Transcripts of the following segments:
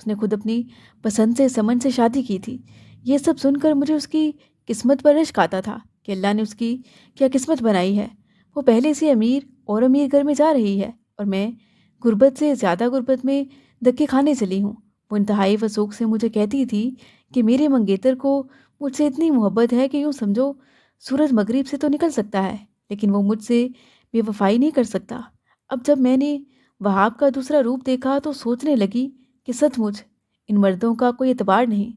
اس نے خود اپنی پسند سے سمن سے شادی کی تھی۔ یہ سب سن کر مجھے اس کی قسمت پر رشک آتا تھا کہ اللہ نے اس کی کیا قسمت بنائی ہے۔ وہ پہلے سے امیر اور امیر گھر میں جا رہی ہے اور میں غربت سے زیادہ غربت میں دھکے کھانے چلی ہوں۔ وہ انتہائی وثوق سے مجھے کہتی تھی کہ میرے منگیتر کو مجھ سے اتنی محبت ہے کہ یوں سمجھو سورج مغرب سے تو نکل سکتا ہے لیکن وہ مجھ سے بے وفائی نہیں کر سکتا۔ اب جب میں نے وہاب کا دوسرا روپ دیکھا تو سوچنے لگی کہ سچ مجھ ان مردوں کا کوئی اعتبار نہیں۔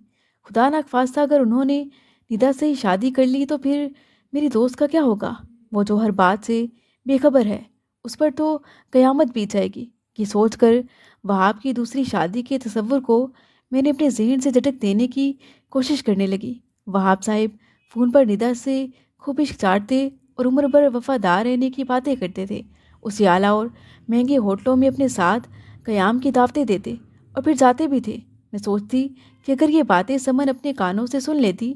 خدا نخواستہ اگر انہوں نے ندا سے ہی شادی کر لی تو پھر میری دوست کا کیا ہوگا؟ وہ جو ہر بات سے بے خبر ہے، اس پر تو قیامت بیت جائے گی۔ یہ سوچ کر وہاب کی دوسری شادی کے تصور کو میں نے اپنے ذہن سے جھٹک دینے کی کوشش کرنے لگی۔ وہاب صاحب فون پر ندا سے خوب عشق چاٹتے اور عمر بھر وفادار رہنے کی باتیں کرتے تھے۔ اسے اعلیٰ اور مہنگے ہوٹلوں میں اپنے ساتھ قیام کی دعوتیں دیتے اور پھر جاتے بھی تھے۔ میں سوچتی کہ اگر یہ باتیں سمن اپنے کانوں سے سن لیتی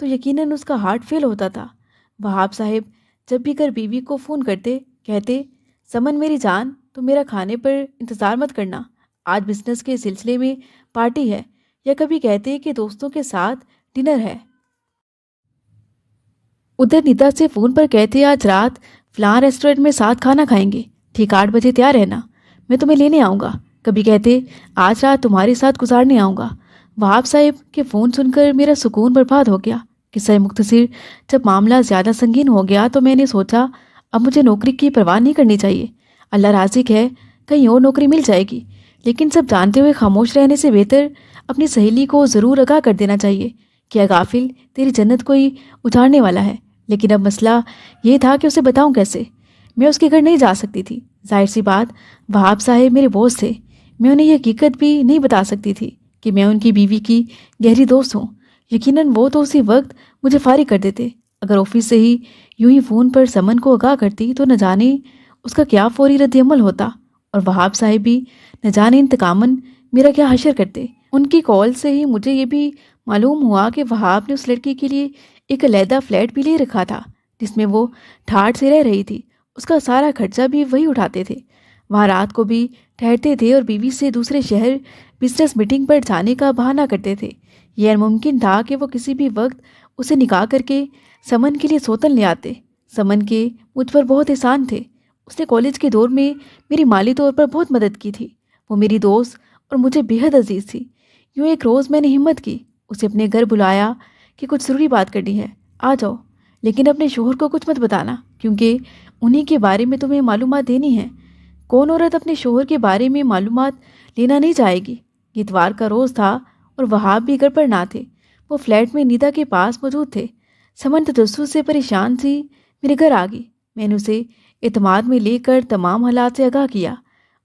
تو یقیناً اس کا ہارٹ فیل ہوتا تھا۔ وہاب صاحب جب بھی کر بیوی کو فون کرتے کہتے، سمن میری جان تو میرا کھانے پر انتظار مت کرنا، آج بزنس کے سلسلے میں پارٹی ہے، یا کبھی کہتے کہ دوستوں کے ساتھ ڈنر ہے۔ ادھر ندا سے فون پر کہتے آج رات فلاں ریسٹورنٹ میں ساتھ کھانا کھائیں گے، ٹھیک 8 بجے تیار رہنا، میں تمہیں لینے آؤں گا۔ کبھی کہتے آج رات تمہارے ساتھ گزارنے آؤں گا۔ وہاب صاحب کے فون سن کر میرا سکون برباد ہو گیا۔ قصہ مختصر، جب معاملہ زیادہ سنگین ہو گیا تو میں نے سوچا اب مجھے نوکری کی پرواہ نہیں کرنی چاہیے، اللہ رازق ہے کہیں اور نوکری مل جائے گی، لیکن سب جانتے ہوئے خاموش رہنے سے بہتر اپنی سہیلی کو ضرور آگاہ کر دینا چاہیے کہ غافل تیری جنت کوئی اجاڑنے والا ہے۔ لیکن اب مسئلہ یہ تھا کہ اسے بتاؤں کیسے؟ میں اس کے گھر نہیں جا سکتی تھی، ظاہر سی بات وہاب صاحب میرے بوس تھے، میں انہیں یہ حقیقت بھی نہیں بتا سکتی تھی کہ میں ان کی بیوی کی گہری دوست ہوں۔ یقیناً وہ تو اسی وقت مجھے فارغ کر دیتے۔ اگر آفس سے ہی یوں ہی فون پر سمن کو آگاہ کرتی تو نہ جانے اس کا کیا فوری رد عمل ہوتا، اور وہاب صاحب بھی نہ جانے انتقاماً میرا کیا حشر کرتے۔ ان کی کال سے ہی مجھے یہ بھی معلوم ہوا کہ وہاب نے اس لڑکی کے لیے ایک علیحدہ فلیٹ بھی لے رکھا تھا جس میں وہ ٹھاٹھ سے رہ رہی تھی۔ اس کا سارا خرچہ بھی وہی اٹھاتے تھے، وہاں رات کو بھی ٹھہرتے تھے اور بیوی سے دوسرے شہر بزنس میٹنگ پر جانے کا بہانہ کرتے تھے۔ یہ ممکن تھا کہ وہ کسی بھی وقت اسے نکاح کر کے سمن کے لیے سوتن لے آتے۔ سمن کے مجھ پر بہت احسان تھے، اس نے کالج کے دور میں میری مالی طور پر بہت مدد کی تھی۔ وہ میری دوست اور مجھے بے حد عزیز تھی۔ یوں ایک روز میں نے ہمت کی، اسے اپنے گھر بلایا کہ کچھ ضروری بات کرنی ہے، آ جاؤ، لیکن اپنے شوہر کو کچھ مت بتانا کیونکہ انہی کے بارے میں تمہیں معلومات دینی ہے۔ کون عورت اپنے شوہر کے بارے میں معلومات لینا نہیں چاہے گی؟ یہ اتوار کا روز تھا اور وہاب بھی گھر پر نہ تھے، وہ فلیٹ میں ندا کے پاس موجود تھے۔ سمن تجسس سے پریشان سی میرے گھر آ گئی۔ میں نے اسے اعتماد میں لے کر تمام حالات سے آگاہ کیا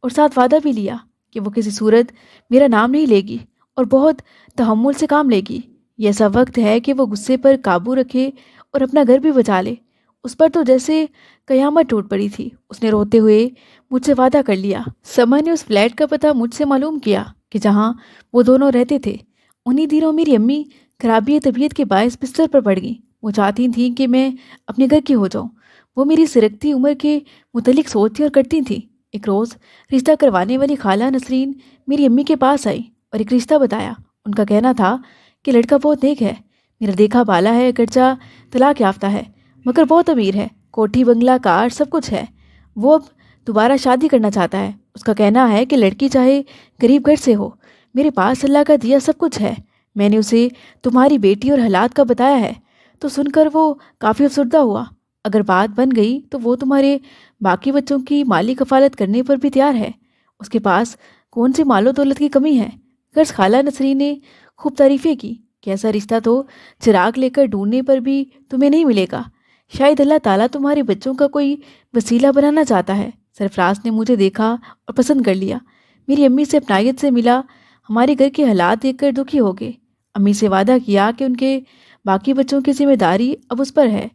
اور ساتھ وعدہ بھی لیا کہ وہ کسی صورت میرا نام نہیں لے گی اور بہت تحمل سے کام لے گی۔ یہ ایسا وقت ہے کہ وہ غصے پر قابو رکھے اور اپنا گھر بھی بچا لے۔ اس پر تو جیسے قیامت ٹوٹ پڑی تھی۔ اس نے روتے ہوئے مجھ سے وعدہ کر لیا۔ سمن نے اس فلیٹ کا پتہ مجھ سے معلوم کیا کہ جہاں وہ دونوں رہتے تھے۔ انہی دنوں میری امی خرابی طبیعت کے باعث بستر پر پڑ گئیں۔ وہ چاہتی تھیں کہ میں اپنے گھر کی ہو جاؤں۔ وہ میری سرکتی عمر کے متعلق سوچتی اور کرتی تھیں۔ ایک روز رشتہ کروانے والی خالہ نسرین میری امی کے پاس آئی اور ایک رشتہ بتایا۔ ان کا کہنا تھا کہ لڑکا بہت نیک ہے، میرا دیکھا بالا ہے، اگرچہ طلاق یافتہ ہے مگر بہت امیر ہے، کوٹھی بنگلہ کار سب کچھ ہے۔ وہ اب دوبارہ شادی کرنا چاہتا ہے۔ اس کا کہنا ہے کہ لڑکی چاہے غریب گھر سے ہو، میرے پاس اللہ کا دیا سب کچھ ہے۔ میں نے اسے تمہاری بیٹی اور حالات کا بتایا ہے تو سن کر وہ کافی افسردہ ہوا۔ اگر بات بن گئی تو وہ تمہارے باقی بچوں کی مالی کفالت کرنے پر بھی تیار ہے۔ اس کے پاس کون سی مال و دولت کی کمی ہے؟ غرض خالہ نسرین نے خوب تعریفیں کی کہ ایسا رشتہ تو چراغ لے کر ڈھونڈنے پر بھی تمہیں نہیں ملے گا۔ شاید اللہ تعالیٰ تمہارے بچوں کا کوئی وسیلہ بنانا چاہتا ہے۔ سرفراز نے مجھے دیکھا اور پسند کر لیا۔ میری امی سے اپنائیت سے ملا، ہمارے گھر کے حالات دیکھ کر دکھی ہو گئے۔ امی سے وعدہ کیا کہ ان کے باقی بچوں کی ذمہ داری اب اس پر ہے،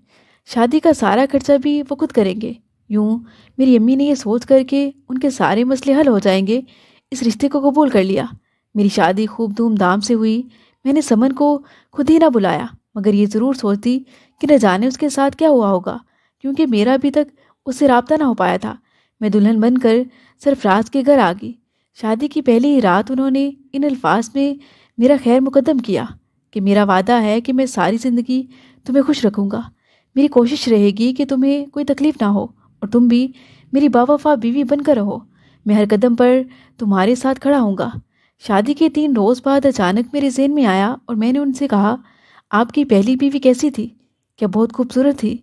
شادی کا سارا خرچہ بھی وہ خود کریں گے۔ یوں میری امی نے یہ سوچ کر کہ ان کے سارے مسئلے حل ہو جائیں گے، اس رشتے کو قبول کر لیا۔ میری شادی خوب دھوم دھام سے ہوئی۔ میں نے سمن کو خود ہی نہ بلایا مگر یہ ضرور سوچتی کہ نہ جانے اس کے ساتھ کیا ہوا ہوگا، کیونکہ میرا ابھی تک اس سے رابطہ نہ ہو پایا تھا۔ میں دلہن بن کر سرفراز کے گھر آ گئی۔ شادی کی پہلی ہی رات انہوں نے ان الفاظ میں میرا خیر مقدم کیا کہ میرا وعدہ ہے کہ میں ساری زندگی تمہیں خوش رکھوں گا، میری کوشش رہے گی کہ تمہیں کوئی تکلیف نہ ہو اور تم بھی میری باوفا بیوی بن کر رہو، میں ہر قدم پر تمہارے ساتھ کھڑا ہوں گا۔ شادی کے 3 روز بعد اچانک میرے ذہن میں آیا اور میں نے ان سے کہا، آپ کی پہلی بیوی کیسی تھی؟ کیا بہت خوبصورت تھی؟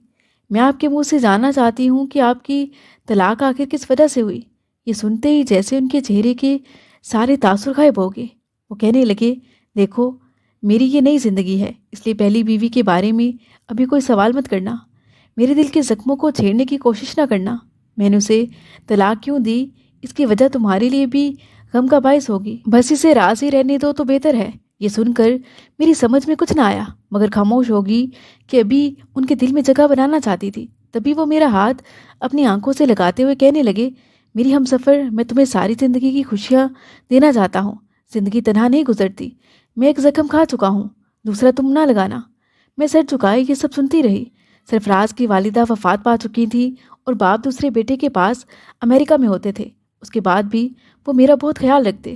میں آپ کے منہ سے جاننا چاہتی ہوں کہ آپ کی طلاق آخر کس وجہ سے ہوئی۔ یہ سنتے ہی جیسے ان کے چہرے کے سارے تاثر غائب ہو گئے۔ وہ کہنے لگے، دیکھو میری یہ نئی زندگی ہے، اس لیے پہلی بیوی کے بارے میں ابھی کوئی سوال مت کرنا، میرے دل کے زخموں کو چھیڑنے کی کوشش نہ کرنا۔ میں نے اسے طلاق کیوں دی اس کی وجہ تمہارے لیے بھی غم کا باعث ہوگی، بس اسے راز ہی رہنے دو تو بہتر ہے۔ یہ سن کر میری سمجھ میں کچھ نہ آیا مگر خاموش ہوگی کہ ابھی ان کے دل میں جگہ بنانا چاہتی تھی۔ تبھی وہ میرا ہاتھ اپنی آنکھوں سے لگاتے ہوئے کہنے لگے، میری ہم سفر، میں تمہیں ساری زندگی کی خوشیاں دینا چاہتا ہوں۔ زندگی تنہا نہیں گزرتی، میں ایک زخم کھا چکا ہوں، دوسرا تم نہ لگانا۔ میں سر جھکائے یہ سب سنتی رہی۔ سرفراز کی والدہ وفات پا چکی تھی اور باپ دوسرے بیٹے کے پاس امریکہ میں ہوتے تھے۔ اس کے بعد بھی وہ میرا بہت خیال رکھتے،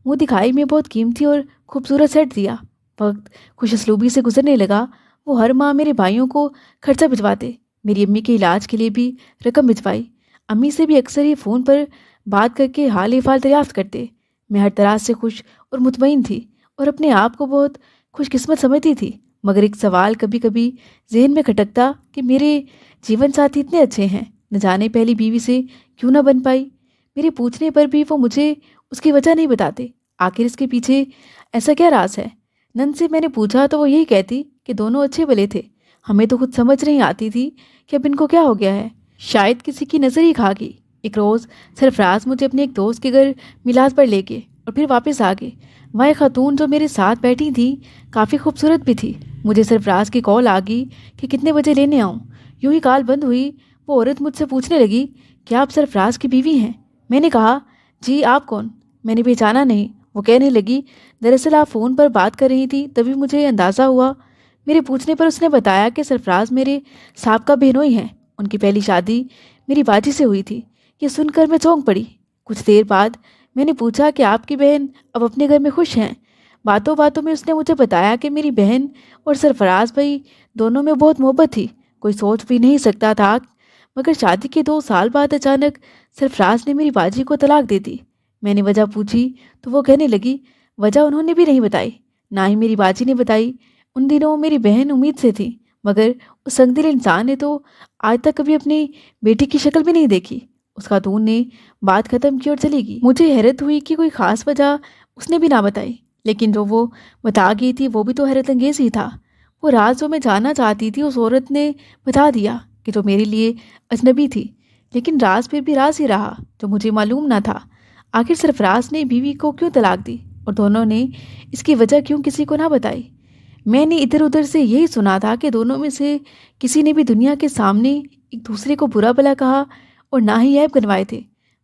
منہ دکھائی میں بہت قیمتی اور خوبصورت سیٹ دیا۔ وقت خوش اسلوبی سے گزرنے لگا، وہ ہر ماہ میرے بھائیوں کو خرچہ بھجواتے، میری امی کے علاج کے لیے بھی رقم بھجوائی۔ امی سے بھی اکثر ہی فون پر بات کر کے حال احوال دریافت کرتے۔ میں ہر طرح سے خوش اور مطمئن تھی اور اپنے آپ کو بہت خوش قسمت سمجھتی تھی، مگر ایک سوال کبھی کبھی ذہن میں کھٹکتا کہ میرے جیون ساتھی اتنے اچھے ہیں، نہ جانے پہلی بیوی سے کیوں نہ بن پائی۔ میرے پوچھنے پر بھی وہ مجھے اس کی وجہ نہیں بتاتے، آخر اس کے پیچھے ایسا کیا راز ہے؟ نند سے میں نے پوچھا تو وہ یہی کہتی کہ دونوں اچھے بھلے تھے، ہمیں تو خود سمجھ نہیں آتی تھی کہ اب ان کو کیا ہو گیا ہے، شاید کسی کی نظر ہی کھا گئی۔ ایک روز سرفراز مجھے اپنے ایک دوست کے گھر میلاد پر لے گئے اور پھر واپس آ گئے۔ وہاں ایک خاتون جو میرے ساتھ بیٹھی تھی کافی خوبصورت بھی تھی۔ مجھے سرفراز کی کال آ گئی کہ کتنے بجے لینے آؤں۔ یوں ہی کال بند ہوئی، وہ عورت مجھ سے پوچھنے لگی، کیا آپ سرفراز کی بیوی ہیں؟ میں نے کہا، جی، آپ کون؟ میں نے پہچانا نہیں۔ وہ کہنے لگی، دراصل آپ فون پر بات کر رہی تھی تبھی مجھے اندازہ ہوا۔ میرے پوچھنے پر اس نے بتایا کہ سرفراز میرے سابقہ بہنوئی ہیں، ان کی پہلی شادی میری باجی سے ہوئی تھی۔ یہ سن کر میں چونک پڑی۔ کچھ دیر بعد میں نے پوچھا کہ آپ کی بہن اب اپنے گھر میں خوش ہیں؟ باتوں باتوں میں اس نے مجھے بتایا کہ میری بہن اور سرفراز بھائی دونوں میں بہت محبت تھی، کوئی سوچ بھی نہیں سکتا تھا، مگر شادی کے 2 سال بعد اچانک سرفراز نے میری باجی کو طلاق دے دی۔ میں نے وجہ پوچھی تو وہ کہنے لگی، وجہ انہوں نے بھی نہیں بتائی، نہ ہی میری باجی نے بتائی۔ ان دنوں میری بہن امید سے تھی، مگر اس سنگ دل انسان نے تو آج تک کبھی اپنی بیٹی کی شکل بھی نہیں دیکھی۔ اس خاتون نے بات ختم کی اور چلی گئی۔ مجھے حیرت ہوئی کہ کوئی خاص وجہ اس نے بھی نہ بتائی، لیکن جو وہ بتا گئی تھی وہ بھی تو حیرت انگیز ہی تھا۔ وہ راز جو میں جاننا چاہتی تھی اس عورت نے بتا دیا کہ جو میرے لیے اجنبی تھی، لیکن راز پھر بھی راز ہی رہا جو مجھے معلوم نہ تھا۔ آخر سرفراز نے بیوی کو کیوں طلاق دی اور دونوں نے اس کی وجہ کیوں کسی کو نہ بتائی؟ میں نے ادھر ادھر سے یہی سنا تھا کہ دونوں میں سے کسی نے بھی دنیا کے سامنے ایک دوسرے کو برا بھلا کہا اور نہ ہی عیب گنوائے تھے،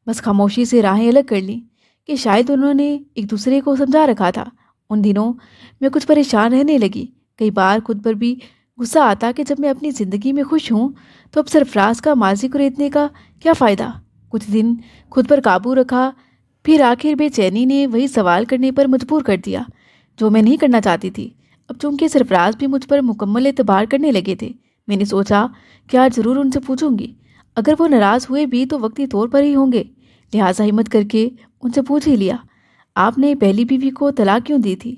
بس خاموشی سے راہیں الگ کر لیں کہ شاید انہوں نے ایک دوسرے کو سمجھا رکھا تھا۔ ان دنوں میں کچھ پریشان رہنے لگی، کئی بار خود پر بھی غصہ آتا کہ جب میں اپنی زندگی میں خوش ہوں تو اب سرفراز کا ماضی کو ریتنے کا کیا فائدہ؟ کچھ دن خود پر قابو رکھا، پھر آخر بے چینی نے وہی سوال کرنے پر مجبور کر دیا جو میں نہیں کرنا چاہتی تھی۔ اب چونکہ سرفراز بھی مجھ پر مکمل اعتبار کرنے لگے تھے، میں نے سوچا کہ آج ضرور ان سے پوچھوں گی، اگر وہ ناراض ہوئے بھی تو وقتی طور پر ہی ہوں گے، لہٰذا ہمت کر کے ان سے پوچھ ہی لیا، آپ نے پہلی بیوی کو طلاق کیوں دی تھی؟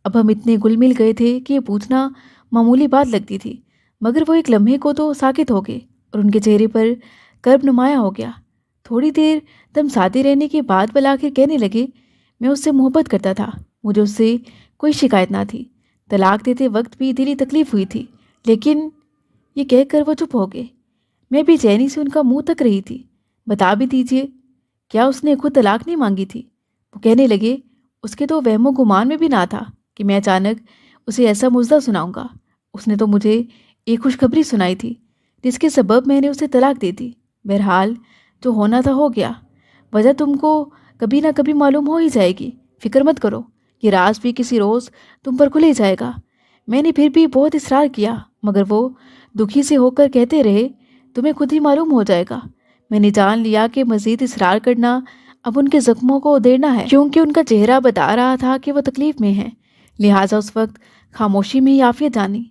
اب ہم اتنے گل مل گئے تھے کہ یہ پوچھنا معمولی بات لگتی تھی، مگر وہ ایک لمحے کو تو ساکت ہو گئے اور ان کے چہرے پر کرب نمایاں ہو گیا۔ تھوڑی دیر دم سادے رہنے کے بعد بالآخر کہنے لگے، میں اس سے محبت کرتا تھا، مجھے اس سے کوئی شکایت نہ تھی، طلاق دیتے وقت بھی دلی تکلیف ہوئی تھی، لیکن یہ کہہ کر وہ چپ ہو گئے۔ میں بے چینی سے ان کا منہ تک رہی تھی۔ بتا بھی دیجیے، کیا اس نے خود طلاق نہیں مانگی تھی؟ وہ کہنے لگے، اس کے تو وہم و گمان میں بھی نہ تھا کہ میں اچانک اسے ایسا مژدہ سناؤں گا۔ اس نے تو مجھے ایک خوشخبری سنائی تھی جس کے سبب میں نے اسے طلاق دے دی۔ بہرحال جو ہونا تھا ہو گیا، وجہ تم کو کبھی نہ کبھی معلوم ہو ہی جائے گی، فکر مت کرو، یہ راز بھی کسی روز تم پر کھل ہی جائے گا۔ میں نے پھر بھی بہت اصرار کیا، مگر وہ دکھی سے ہو کر کہتے رہے، تمہیں خود ہی معلوم ہو جائے گا۔ میں نے جان لیا کہ مزید اصرار کرنا اب ان کے زخموں کو ادھیڑنا ہے، کیونکہ ان کا چہرہ بتا رہا تھا کہ وہ تکلیف میں ہیں۔ لہٰذا اس وقت خاموشی میں ہی عافیت جانی۔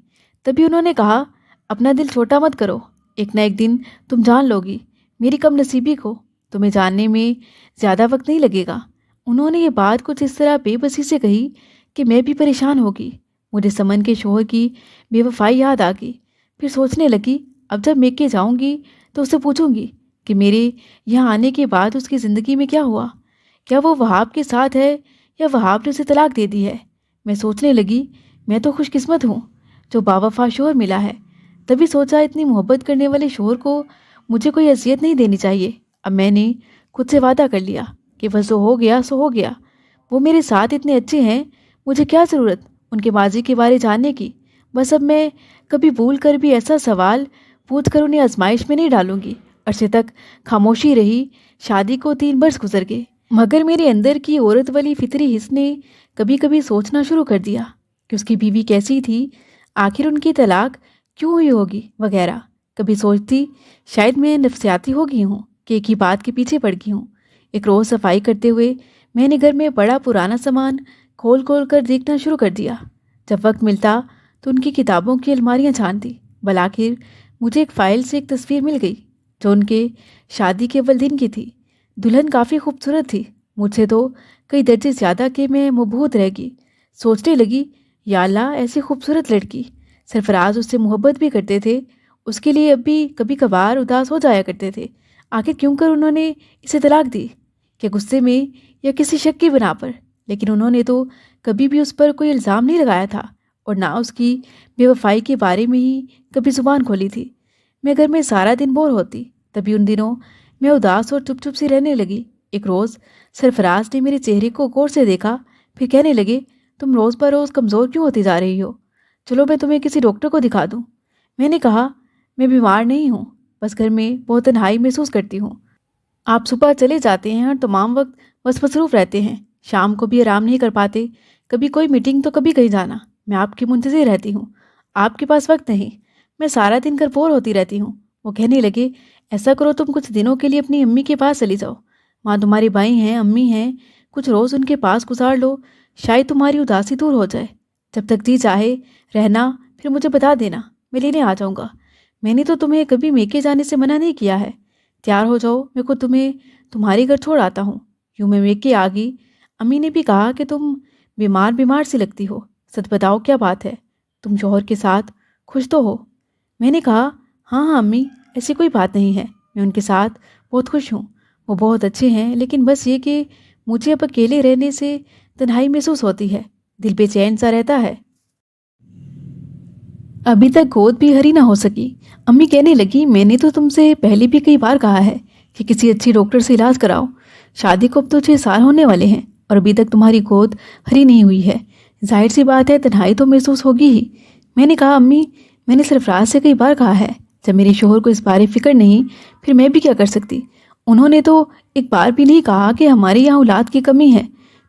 تبھی انہوں نے کہا، اپنا دل چھوٹا مت کرو، ایک نہ ایک دن تم جان لو گی میری کم نصیبی کو، تمہیں جاننے میں زیادہ وقت نہیں لگے گا۔ انہوں نے یہ بات کچھ اس طرح بے بسی سے کہی کہ میں بھی پریشان ہوگی۔ مجھے سمن کے شوہر کی بے وفائی یاد آ گئی۔ پھر سوچنے لگی، اب جب میکے جاؤں گی تو اس سے پوچھوں گی کہ میرے یہاں آنے کے بعد اس کی زندگی میں کیا ہوا، کیا وہ وہاب کے ساتھ ہے یا وہاب نے اسے طلاق دے دی ہے۔ میں سوچنے لگی، میں تو خوش قسمت ہوں جو باوفا شوہر ملا ہے۔ تبھی سوچا، اتنی محبت کرنے والے شوہر کو مجھے کوئی اذیت نہیں دینی چاہیے۔ اب میں نے خود سے وعدہ کر لیا کہ وہ جو ہو گیا سو ہو گیا۔ وہ میرے ساتھ اتنے اچھے ہیں، مجھے کیا ضرورت ان کے ماضی کے بارے جاننے کی۔ بس اب میں کبھی بھول کر بھی ایسا سوال پوچھ کر انہیں آزمائش میں نہیں ڈالوں گی۔ عرصے تک خاموشی رہی۔ شادی کو 3 برس گزر گئے، مگر میرے اندر کی عورت والی فطری حس نے کبھی کبھی سوچنا شروع کر دیا کہ اس کی بیوی کیسی تھی، آخر ان کی طلاق کیوں ہوئی ہوگی وغیرہ۔ کبھی سوچتی شاید میں نفسیاتی ہو گئی ہوں کہ ایک ہی بات کے پیچھے پڑ گئی ہوں۔ ایک روز صفائی کرتے ہوئے میں نے گھر میں بڑا پرانا سامان کھول کھول کر دیکھنا شروع کر دیا۔ جب وقت ملتا تو ان کی کتابوں کی الماریاں چھانتی۔ بالآخر مجھے ایک فائل سے ایک تصویر مل گئی جو ان کے شادی کے اول دن کی تھی۔ دلہن کافی خوبصورت تھی، مجھ سے تو کئی درجے زیادہ کہ میں مبہوت رہ گئی۔ سوچنے لگی، یا اللہ، ایسی خوبصورت لڑکی۔ سرفراز اس سے محبت بھی کرتے تھے، اس کے لیے اب بھی کبھی کبھار اداس ہو جایا کرتے تھے۔ آخر کیوں کر انہوں نے اسے طلاق دی؟ کہ غصے میں یا کسی شک کی بنا پر؟ لیکن انہوں نے تو کبھی بھی اس پر کوئی الزام نہیں لگایا تھا اور نہ اس کی بے وفائی کے بارے میں ہی کبھی زبان کھولی تھی۔ میں گھر میں سارا دن بور ہوتی، تبھی ان دنوں میں اداس اور چپ چپ سی رہنے لگی۔ ایک روز سرفراز نے میرے چہرے کو غور سے دیکھا، پھر کہنے لگے، تم روز بروز کمزور کیوں ہوتی جا رہی ہو؟ چلو میں تمہیں کسی ڈاکٹر کو دکھا دوں۔ میں نے کہا، میں بیمار نہیں ہوں، بس گھر میں بہت تنہائی محسوس کرتی ہوں۔ آپ صبح چلے جاتے ہیں اور تمام وقت بس مصروف رہتے ہیں، شام کو بھی آرام نہیں کر پاتے، کبھی کوئی میٹنگ تو کبھی کہیں جانا۔ میں آپ کی منتظر رہتی ہوں، آپ کے پاس وقت نہیں، میں سارا دن گھر بور ہوتی رہتی ہوں۔ وہ کہنے لگے، ایسا کرو تم کچھ دنوں کے لیے اپنی امی کے پاس چلی جاؤ، وہاں تمہارے بھائی ہیں، امی ہیں، کچھ روز ان کے پاس گزار لو، شاید تمہاری اداسی دور ہو جائے۔ جب تک جی چاہے رہنا، پھر مجھے بتا دینا، میں لینے آ جاؤں گا۔ میں نے تو تمہیں کبھی میکے جانے سے منع نہیں کیا ہے، تیار ہو جاؤ، میں خود تمہیں تمہارے گھر چھوڑ آتا ہوں۔ یوں میں میکے آ گئی۔ امی نے بھی کہا کہ تم بیمار سی لگتی ہو، سچ بتاؤ کیا بات ہے، تم شوہر کے ساتھ خوش تو ہو؟ میں نے کہا، ہاں امی، ایسی کوئی بات نہیں ہے، میں ان کے ساتھ بہت خوش ہوں، وہ بہت اچھے ہیں، لیکن بس یہ کہ مجھے اب اکیلے رہنے سے تنہائی محسوس ہوتی ہے، دل بے چین سا رہتا ہے۔ ابھی تک گود بھی ہری نہ ہو سکی۔ امی کہنے لگی، میں نے تو تم سے پہلے بھی کئی بار کہا ہے کہ کسی اچھی ڈاکٹر سے علاج کراؤ، شادی کو اب تو 6 سال ہونے والے ہیں اور ابھی تک تمہاری گود ہری نہیں ہوئی ہے، ظاہر سی بات ہے تنہائی تو محسوس ہوگی ہی۔ میں نے کہا، امی، میں نے سرفراز سے کئی بار کہا ہے، جب میرے شوہر کو اس بارے فکر نہیں، پھر میں بھی کیا کر سکتی؟ انہوں نے تو ایک بار بھی نہیں کہا کہ ہمارے یہاں اولاد کی کمی ہے۔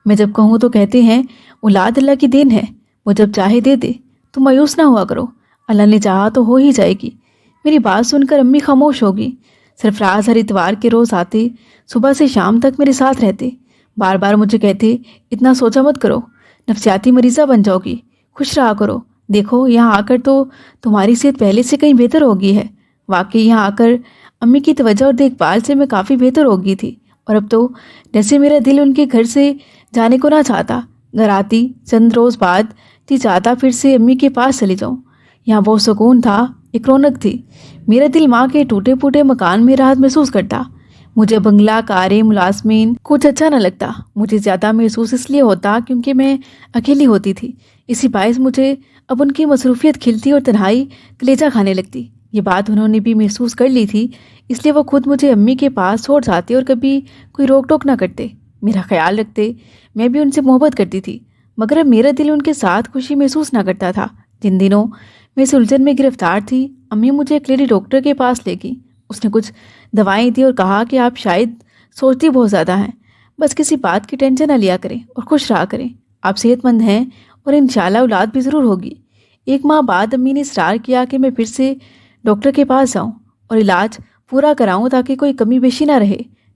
میں جب کہوں تو کہتے ہیں اولاد اللہ کی دین ہے، وہ جب چاہے دے دے، تم مایوس نہ ہوا کرو، اللہ نے چاہا تو ہو ہی جائے گی۔ میری بات سن کر امی خاموش ہوگی۔ سرفراز ہر اتوار کے روز آتے، صبح سے شام تک میرے ساتھ رہتے، بار بار مجھے کہتے، اتنا سوچا مت کرو، نفسیاتی مریضہ بن جاؤ گی، خوش رہا کرو، دیکھو یہاں آ کر تو تمہاری صحت پہلے سے کہیں بہتر ہو گئی ہے۔ واقعی یہاں آ کر امی کی توجہ اور دیکھ بھال سے میں کافی بہتر ہو گئی تھی، اور اب تو جیسے میرا دل ان کے گھر سے جانے کو نہ چاہتا۔ گھر آتی چند روز بعد جی چاہتا پھر سے امی کے پاس چلی جاؤں۔ یہاں بہت سکون تھا، ایک رونق تھی۔ میرا دل ماں کے ٹوٹے پھوٹے مکان میں راحت محسوس کرتا۔ مجھے بنگلہ، کاریں، ملازمین کچھ اچھا نہ لگتا۔ مجھے زیادہ محسوس اس لیے ہوتا کیونکہ میں اکیلی ہوتی تھی، اسی باعث مجھے اب ان کی مصروفیت کھلتی اور تنہائی کلیجہ کھانے لگتی۔ یہ بات انہوں نے بھی محسوس کر لی تھی، اس لیے وہ خود مجھے امی کے پاس چھوڑ جاتے اور کبھی کوئی روک ٹوک نہ کرتے، میرا خیال رکھتے۔ میں بھی ان سے محبت کرتی تھی، مگر اب میرا دل ان کے ساتھ خوشی محسوس نہ کرتا تھا۔ جن دنوں میں اس الجھن میں گرفتار تھی، امی مجھے ایک لیڈی ڈاکٹر کے پاس لے گئی۔ اس نے کچھ دوائیں دی اور کہا کہ آپ شاید سوچتی بہت زیادہ ہیں، بس کسی بات کی ٹینشن نہ لیا کریں اور خوش رہا کریں، آپ صحت مند ہیں اور انشاءاللہ اولاد بھی ضرور ہوگی۔ 1 ماہ بعد امی نے اصرار کیا کہ میں پھر سے ڈاکٹر کے پاس جاؤں اور علاج پورا کراؤں تاکہ کوئی کمی بیشی نہ رہے۔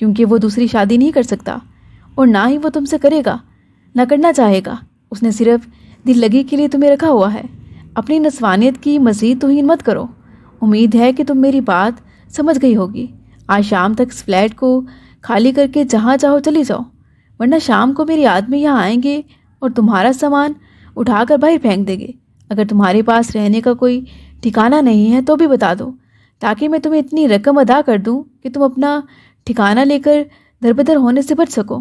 کیونکہ وہ دوسری شادی نہیں کر سکتا اور نہ ہی وہ تم سے کرے گا، نہ کرنا چاہے گا۔ اس نے صرف دل لگی کے لیے تمہیں رکھا ہوا ہے۔ اپنی نسوانیت کی مزید توہین مت کرو۔ امید ہے کہ تم میری بات سمجھ گئی ہوگی۔ آج شام تک اس فلیٹ کو خالی کر کے جہاں چاہو چلی جاؤ، ورنہ شام کو میرے آدمی یہاں آئیں گے اور تمہارا سامان اٹھا کر باہر پھینک دیں گے۔ اگر تمہارے پاس رہنے کا کوئی ٹھکانہ نہیں ہے تو بھی بتا دو، تاکہ میں تمہیں اتنی رقم ادا کر دوں کہ تم اپنا ٹھکانہ لے کر دربدر ہونے سے بچ سکو۔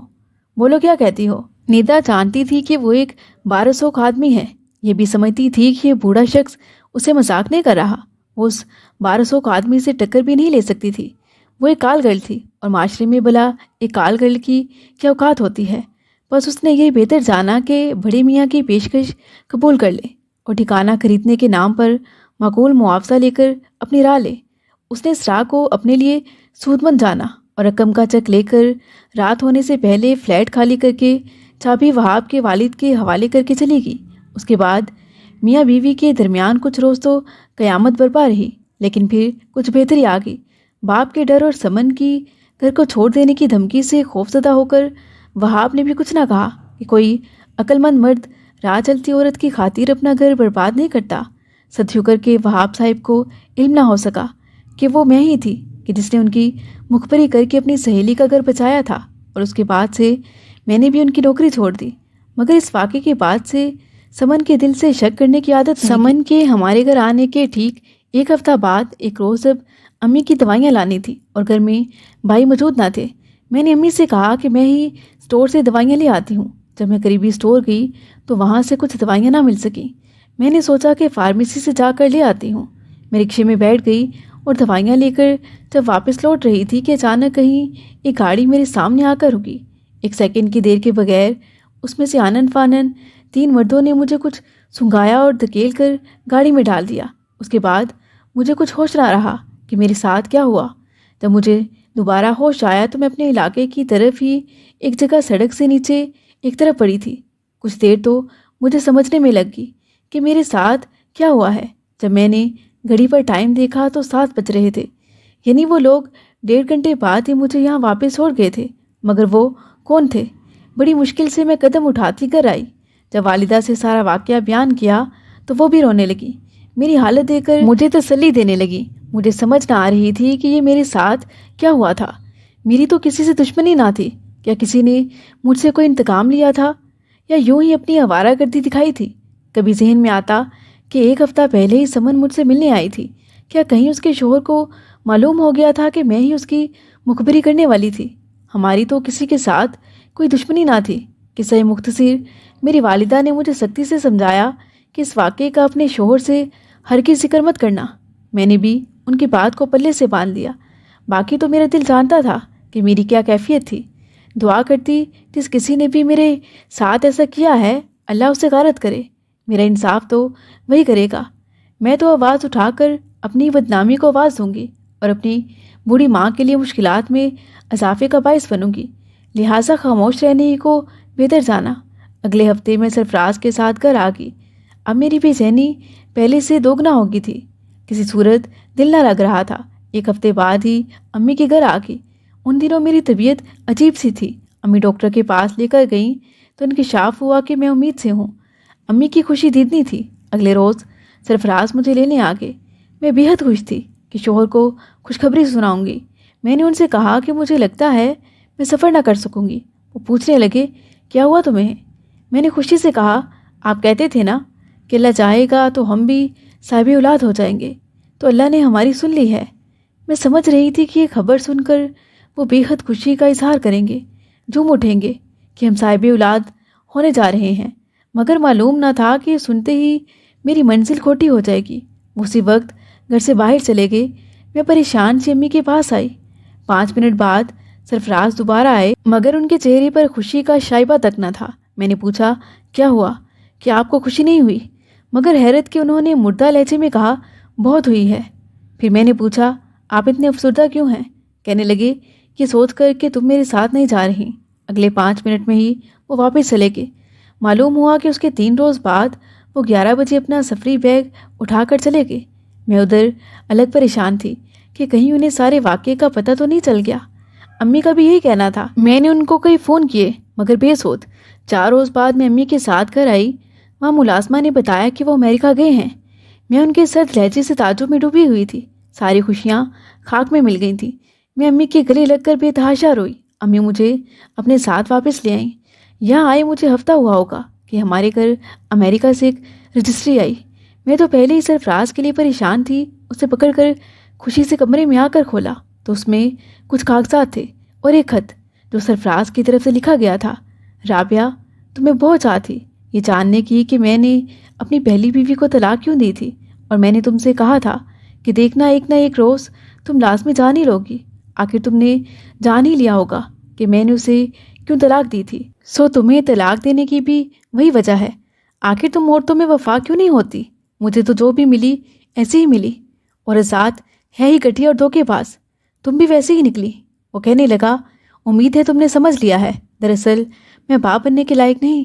بولو کیا کہتی ہو؟ نیدا جانتی تھی کہ وہ ایک بارسوخ آدمی ہے، یہ بھی سمجھتی تھی کہ یہ بوڑھا شخص اسے مذاق نہیں کر رہا۔ وہ اس بارسوخ آدمی سے ٹکر بھی نہیں لے سکتی تھی۔ وہ ایک کال گرل تھی اور معاشرے میں بھلا ایک کال گرل کی کیا اوقات ہوتی ہے۔ بس اس نے یہ بہتر جانا کہ بڑے میاں کی پیشکش قبول کر لے اور ٹھکانہ خریدنے کے نام پر معقول معاوضہ لے کر اپنی راہ لے۔ اس نے اس راہ کو اپنے لیے سود مند جانا اور رقم کا چیک لے کر رات ہونے سے پہلے فلیٹ خالی کر کے چابی وہاب کے والد کے حوالے کر کے چلی گئی۔ اس کے بعد میاں بیوی کے درمیان کچھ روز تو قیامت برپا رہی، لیکن پھر کچھ بہتری آ گئی۔ باپ کے ڈر اور سمن کی گھر کو چھوڑ دینے کی دھمکی سے خوفزدہ ہو کر وہاب نے بھی کچھ نہ کہا کہ کوئی عقل مند مرد راہ چلتی عورت کی خاطر اپنا گھر برباد نہیں کرتا۔ صد شکر کہ وہاب صاحب کو علم نہ ہو سکا کہ وہ میں ہی تھی کہ جس نے ان کی مخبری کر کے اپنی سہیلی کا گھر بچایا تھا، اور اس کے بعد سے میں نے بھی ان کی نوکری چھوڑ دی۔ مگر اس واقعے کے بعد سے سمن کے دل سے شک کرنے کی عادت سمن کے ہمارے گھر آنے کے ٹھیک ایک ہفتہ بعد ایک روز جب امی کی دوائیاں لانی تھی اور گھر میں بھائی موجود نہ تھے، میں نے امی سے کہا کہ میں ہی اسٹور سے دوائیاں لے آتی ہوں۔ جب میں قریبی اسٹور گئی تو وہاں سے کچھ دوائیاں نہ مل سکیں۔ میں نے سوچا کہ فارمیسی سے جا کر لے آتی ہوں۔ میں رکشے میں بیٹھ گئی اور دوائیاں لے کر جب واپس لوٹ رہی تھی کہ اچانک کہیں ایک گاڑی میرے سامنے آ کر رکی۔ ایک سیکنڈ کی دیر کے بغیر اس میں سے آنن فانن 3 مردوں نے مجھے کچھ سنگھایا اور دھکیل کر گاڑی میں ڈال دیا۔ اس کے بعد مجھے کچھ ہوش نہ رہا کہ میرے ساتھ کیا ہوا۔ جب مجھے دوبارہ ہوش آیا تو میں اپنے علاقے کی طرف ہی ایک جگہ سڑک سے نیچے ایک طرف پڑی تھی۔ کچھ دیر تو مجھے سمجھنے میں لگ گئی کہ میرے ساتھ کیا ہوا ہے۔ جب میں نے گھڑی پر ٹائم دیکھا تو 7 بج رہے تھے، یعنی وہ لوگ 1.5 گھنٹے بعد ہی مجھے یہاں واپس چھوڑ گئے تھے۔ مگر وہ کون تھے؟ بڑی مشکل سے میں قدم اٹھاتی گھر آئی۔ جب والدہ سے سارا واقعہ بیان کیا تو وہ بھی رونے لگی۔ میری حالت دیکھ کر مجھے تسلی دینے لگی۔ مجھے سمجھ نہ آ رہی تھی کہ یہ میرے ساتھ کیا ہوا تھا۔ میری تو کسی سے دشمنی نہ تھی، کیا کسی نے مجھ سے کوئی انتقام لیا تھا، یا یوں ہی اپنی آوارہ گردی دکھائی تھی؟ کبھی ذہن میں آتا کہ 1 ہفتہ پہلے ہی سمن مجھ سے ملنے آئی تھی، کیا کہیں اس کے شوہر کو معلوم ہو گیا تھا کہ میں ہی اس کی مخبری کرنے والی تھی؟ ہماری تو کسی کے ساتھ کوئی دشمنی نہ تھی۔ قصہ مختصر میری والدہ نے مجھے سختی سے سمجھایا کہ اس واقعے کا اپنے شوہر سے ہرگز ذکر مت کرنا۔ میں نے بھی ان کی بات کو پلے سے باندھ لیا۔ باقی تو میرا دل جانتا تھا کہ میری کیا کیفیت تھی۔ دعا کرتی جس کسی نے بھی میرے ساتھ ایسا کیا ہے اللہ اسے غارت کرے۔ میرا انصاف تو وہی کرے گا۔ میں تو آواز اٹھا کر اپنی بدنامی کو آواز دوں گی اور اپنی بوڑھی ماں کے لیے مشکلات میں اضافے کا باعث بنوں گی، لہٰذا خاموش رہنے ہی کو بہتر جانا۔ اگلے ہفتے میں سرفراز کے ساتھ گھر آ گئی۔ اب میری بے چینی پہلے سے دوگنا ہو گئی تھی۔ کسی صورت دل نہ لگ رہا تھا۔ 1 ہفتے بعد ہی امی کے گھر آ گئی۔ ان دنوں میری طبیعت عجیب سی تھی۔ امی ڈاکٹر کے پاس لے کر گئیں تو انکشاف ہوا کہ میں امید سے ہوں۔ امی کی خوشی دیدنی تھی۔ اگلے روز سرفراز مجھے لینے آ گئے۔ میں بے حد خوش تھی کہ شوہر کو خوشخبری سناؤں گی۔ میں نے ان سے کہا کہ مجھے لگتا ہے میں سفر نہ کر سکوں گی۔ وہ پوچھنے لگے کیا ہوا تمہیں؟ میں نے خوشی سے کہا آپ کہتے تھے نا کہ اللہ چاہے گا تو ہم بھی صاحب اولاد ہو جائیں گے، تو اللہ نے ہماری سن لی ہے۔ میں سمجھ رہی تھی کہ یہ خبر سن کر وہ بے حد خوشی کا اظہار کریں گے، جھوم اٹھیں گے کہ ہم صاحب اولاد ہونے جا رہے ہیں، مگر معلوم نہ تھا کہ سنتے ہی میری منزل کھوٹی ہو جائے گی۔ اسی وقت گھر سے باہر چلے گئے۔ میں پریشان سی امی کے پاس آئی۔ 5 منٹ بعد سرفراز دوبارہ آئے، مگر ان کے چہرے پر خوشی کا شائبہ تک نہ تھا۔ میں نے پوچھا کیا ہوا، کیا آپ کو خوشی نہیں ہوئی؟ مگر حیرت کہ انہوں نے مردہ لہجے میں کہا بہت ہوئی ہے۔ پھر میں نے پوچھا آپ اتنے افسردہ کیوں ہیں؟ کہنے لگے یہ سوچ کر کہ تم میرے ساتھ نہیں جا رہی۔ اگلے 5 منٹ میں ہی وہ واپس چلے گئے۔ معلوم ہوا کہ اس کے 3 روز بعد وہ 11 بجے اپنا سفری بیگ اٹھا کر چلے گئے۔ میں ادھر الگ پریشان تھی کہ کہیں انہیں سارے واقعے کا پتہ تو نہیں چل گیا۔ امی کا بھی یہی کہنا تھا۔ میں نے ان کو کئی فون کیے مگر بے سود۔ 4 روز بعد میں امی کے ساتھ گھر آئی۔ وہاں ملازمہ نے بتایا کہ وہ امریکہ گئے ہیں۔ میں ان کے سرد لہجے سے تعجب میں ڈوبی ہوئی تھی۔ ساری خوشیاں خاک میں مل گئی تھیں۔ میں امی کے گلے لگ کر بے تحاشا روئی۔ امی مجھے اپنے ساتھ واپس لے آئیں۔ یہاں آئے مجھے ہفتہ ہوا ہوگا کہ ہمارے گھر امریکہ سے ایک رجسٹری آئی۔ میں تو پہلے ہی سرفراز کے لیے پریشان تھی۔ اسے پکڑ کر خوشی سے کمرے میں آ کر کھولا تو اس میں کچھ کاغذات تھے اور ایک خط جو سرفراز کی طرف سے لکھا گیا تھا۔ رابعہ، تمہیں بہت چاہ تھی یہ جاننے کی کہ میں نے اپنی پہلی بیوی کو طلاق کیوں دی تھی، اور میں نے تم سے کہا تھا کہ دیکھنا ایک نہ ایک روز تم لازمی جان ہی لوگی۔ آخر تم نے جان ہی لیا ہوگا کہ میں نے اسے کیوں طلاق دی تھی۔ سو تمہیں طلاق دینے کی بھی وہی وجہ ہے۔ آخر تم عورتوں میں وفا کیوں نہیں ہوتی؟ مجھے تو جو بھی ملی ایسے ہی ملی، اور ذات ہے ہی گٹھی اور دھوکے باز۔ تم بھی ویسے ہی نکلی۔ وہ کہنے لگا، امید ہے تم نے سمجھ لیا ہے، دراصل میں باپ بننے کے لائق نہیں۔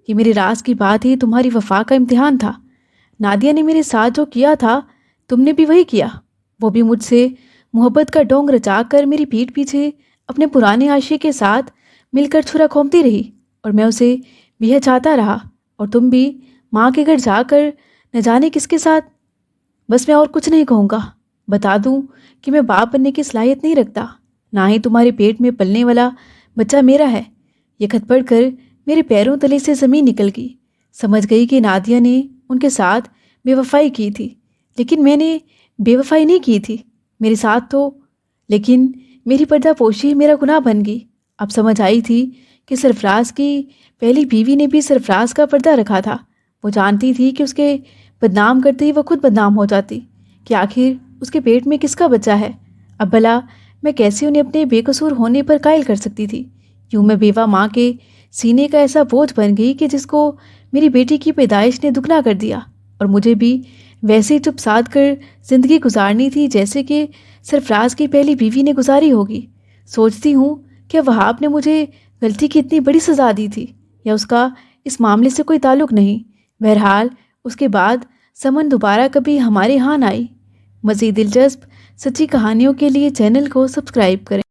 یہ میرے راز کی بات ہی تمہاری وفا کا امتحان تھا۔ نادیہ نے میرے ساتھ جو کیا تھا تم نے بھی وہی کیا۔ وہ بھی مجھ سے محبت کا ڈونگ رچا کر میری پیٹھ پیچھے اپنے پرانے عاشق کے ساتھ مل کر چھرا کھونپتی رہی، اور میں اسے بے حد چاہتا رہا، اور تم بھی ماں کے گھر جا کر نہ جانے کس کے ساتھ۔ بس میں اور کچھ نہیں کہوں گا۔ بتا دوں کہ میں باپ بننے کی صلاحیت نہیں رکھتا، نہ ہی تمہارے پیٹ میں پلنے والا بچہ میرا ہے۔ یہ خط پڑھ کر میرے پیروں تلے سے زمین نکل گئی۔ سمجھ گئی کہ نادیہ نے ان کے ساتھ بے وفائی کی تھی، لیکن میں نے بے وفائی نہیں کی تھی میرے ساتھ تو، لیکن میری پردہ پوشی میرا گناہ بن گئی۔ اب سمجھ آئی تھی کہ سرفراز کی پہلی بیوی نے بھی سرفراز کا پردہ رکھا تھا۔ وہ جانتی تھی کہ اس کے بدنام کرتے ہی وہ خود بدنام ہو جاتی، کہ آخر اس کے پیٹ میں کس کا بچہ ہے۔ اب بھلا میں کیسے انہیں اپنے بے قصور ہونے پر قائل کر سکتی تھی؟ یوں میں بیوہ ماں کے سینے کا ایسا بوجھ بن گئی کہ جس کو میری بیٹی کی پیدائش نے دگنا کر دیا، اور مجھے بھی ویسے ہی چپ سادھ کر زندگی گزارنی تھی جیسے کہ سرفراز کی پہلی بیوی نے گزاری ہوگی۔ سوچتی ہوں کہ وہاب نے مجھے غلطی کی اتنی بڑی سزا دی تھی، یا اس کا اس معاملے سے کوئی تعلق نہیں۔ بہرحال اس کے بعد سمن دوبارہ کبھی ہمارے ہاں آئی۔ مزید دلچسپ سچی کہانیوں کے لیے چینل کو سبسکرائب کریں۔